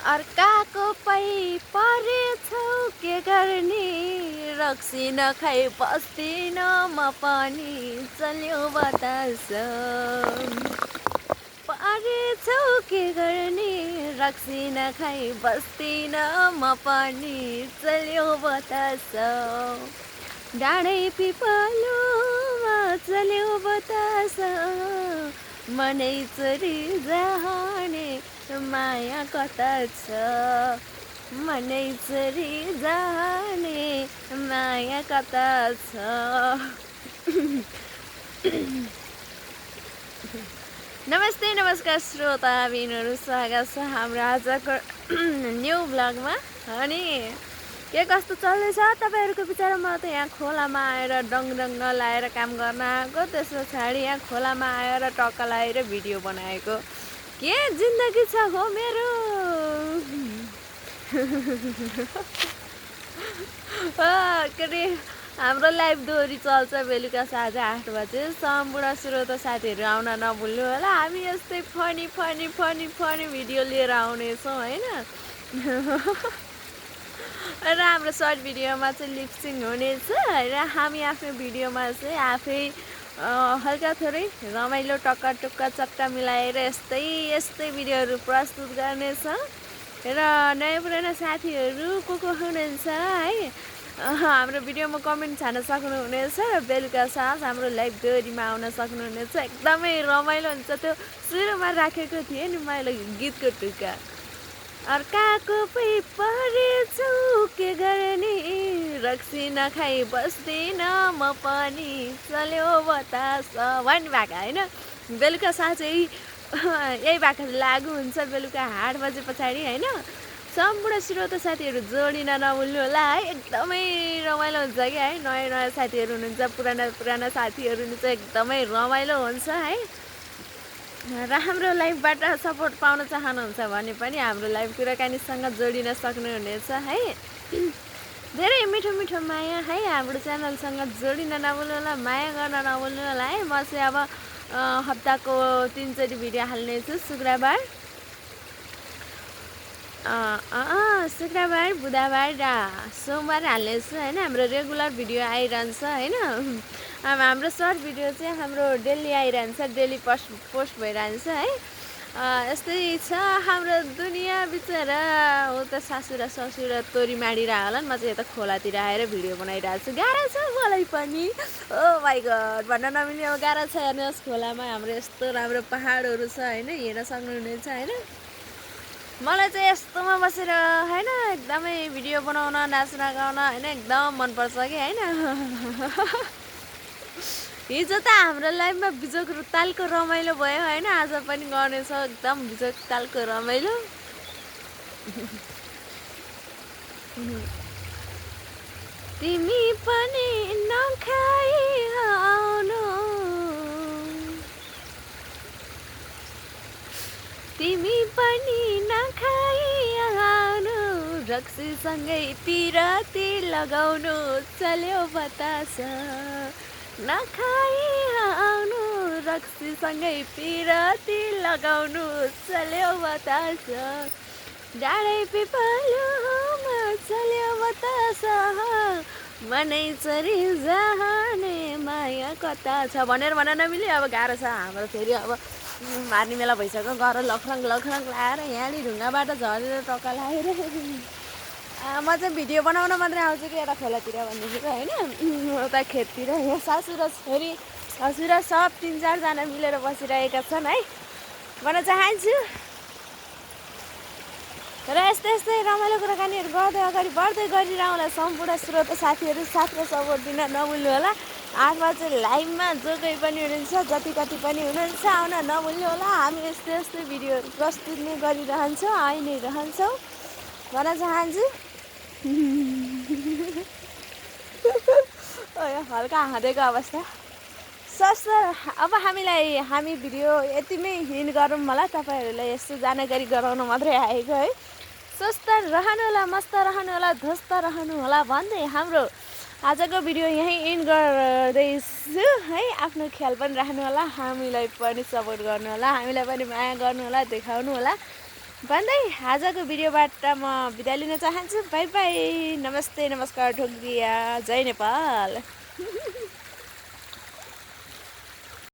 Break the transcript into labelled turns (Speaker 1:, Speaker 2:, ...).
Speaker 1: अर्काको पै परेछौ के गर्ने रक्सी नखाइ बस्दिन म पनि चल्यो बतास परेछौ के गर्ने रक्सी नखाइ बस्दिन म पनि चल्यो बतास डाँडै पिपलुमा चल्यो बतास मनै चोरी जाने माया कता छ मनै चोरी जाने माया कता छ। नमस्ते नमस्कार श्रोताबिनहरू, स्वागत छ हाम्रो आजको न्यू ब्लगमा। अनि के कस्तो चल्दैछ तपाईँहरूको विचारमा? त यहाँ खोलामा आएर डङ लाएर काम गर्न आएको, त्यस पछाडि यहाँ खोलामा आएर टक्क लाएर भिडियो बनाएको। के जिन्दगी छ हो मेरो। के अरे हाम्रो लाइभ दोहोरी चल्छ बेलुका साँझ 8 बजे। सम्पूर्ण श्रोता साथीहरू आउन नभुल्नु होला। हामी यस्तै funny funny funny funny video लिएर आउनेछौँ होइन। र हाम्रो सर्ट भिडियोमा चाहिँ लिपसिङ हुनेछ र हामी आफ्नो भिडियोमा चाहिँ आफै हल्का थोरै रमाइलो टक्का टुक्का चट्टा मिलाएर यस्तै भिडियोहरू प्रस्तुत गर्नेछ। र नयाँ पुराना साथीहरू को हुनुहुन्छ है, हाम्रो भिडियोमा कमेन्ट छान्न सक्नुहुनेछ र बेलुका साँझ हाम्रो लाइभ दोहोरीमा आउन सक्नुहुनेछ। एकदमै रमाइलो हुन्छ। त्यो सुरुमा राखेको थिएँ नि मैले गीतको टुक्का, अर्काको पै परेछौ के गर्ने रक्सी नखाइ बस्दिन म पनि चल्यो बतास भन्नुभएको होइन। बेलुका साँझ यही भएको लागु हुन्छ बेलुका 8 बजे पछाडि होइन। सम्पूर्ण श्रोता साथीहरू जोडिन नभुल्नु होला है। एकदमै रमाइलो हुन्छ कि है। नयाँ साथीहरू हुनुहुन्छ, पुराना साथीहरू हुनुहुन्छ, एकदमै रमाइलो हुन्छ है। र हाम्रो लाइभबाट सपोर्ट पाउन चाहनुहुन्छ भने पनि हाम्रो लाइभ कुराकानीसँग जोडिन सक्नुहुनेछ है। धेरै मिठो मिठो माया है हाम्रो च्यानलसँग जोडिन नभुल्नु होला, माया गर्न नभुल्नु होला है। म चाहिँ अब हप्ताको 3 चोटि भिडियो हाल्नेछु। शुक्रबार बुधबार र सोमबार हाल्नेछु होइन। हाम्रो रेगुलर भिडियो आइरहन्छ होइन। हाम्रो सर्ट भिडियो चाहिँ हाम्रो डेली आइरहन्छ, डेली पोस्ट भइरहन्छ है। यस्तै छ हाम्रो दुनियाँ बिचरा। हो त सासु र ससुर तोरी माडिरह होला। म चाहिँ यता खोलातिर आएर भिडियो बनाइरहेको छु। गाह्रो छ मलाई पनि, ओ माइ गड भन्न नमिल्ने। अब गाह्रो छ हेर्नुहोस्, खोलामा हाम्रो यस्तो राम्रो पहाडहरू छ होइन, हेर्न सक्नुहुनेछ होइन। मलाई चाहिँ यस्तोमा बसेर होइन एकदमै भिडियो बनाउन, नाच्न गाउन होइन एकदम मनपर्छ कि होइन। हिजो त हाम्रो लाइभमा बिजोक तालको रमाइलो भयो होइन। आज पनि गर्नेछ एकदम बिजोक तालको रमाइलो। तिमी पनि नखाइ आउनु, तिमी पनि नखाइ आउनु, रक्सीसँगै पिरती लगाउनु चल्यो बतास। नखाइ आउनु, रक्सीसँगै पिरती लगाउनु चल्यो बतास। डाँडै पिपलुमा चल्यो बतास, मनै चोरी जाने माया कता छ भनेर भन्न नमिल्यो। अब गाह्रो छ हाम्रो। फेरि अब मार्ने बेला भइसक्यो। गर लखरङ लाएर यहाँनिर ढुङ्गाबाट झरेर टक्का लाएर म चाहिँ भिडियो बनाउन मात्रै आउँछु कि यता खोलातिर भन्दैछु होइन। उता खेततिर यहाँ सासु र छोरी, ससुरा सब 3-4 जना मिलेर बसिरहेका छन् है भन्न चाहन्छु। र यस्तै रमाइलो कुराकानीहरू गर्दै अगाडि बढ्दै गरिरहँला। सम्पूर्ण श्रोता साथीहरू साथ र सपोर्ट दिन नभुल्नु होला। 8 बजे लाइभमा जो कोही पनि हुनुहुन्छ, जति पनि हुनुहुन्छ, आउन नभुल्नु होला। हामी यस्तै भिडियोहरू प्रस्तुत नै गरिरहन्छौँ, आइ नै रहन्छौँ भन्न चाहन्छु। हल्का हाँदेको अवस्था। अब हामी भिडियो यतिमै हिँड गरौँ होला। तपाईँहरूलाई यस्तो जानकारी गराउन मात्रै आएको है। स्वस्थ रहनु होला, मस्त रहनु होला, ध्वस्त रहनु होला भन्दै हाम्रो आजको भिडियो यहीँ इन्ड गर्दैछु है। आफ्नो ख्याल पनि राख्नु होला, हामीलाई पनि सपोर्ट गर्नु होला, हामीलाई पनि माया गर्नु होला, देखाउनु होला। भन्दै आजको भिडियोबाट म बिदा लिन चाहन्छु। बाई बाई, नमस्ते, नमस्कार, ढोग्रिया, जय नेपाल।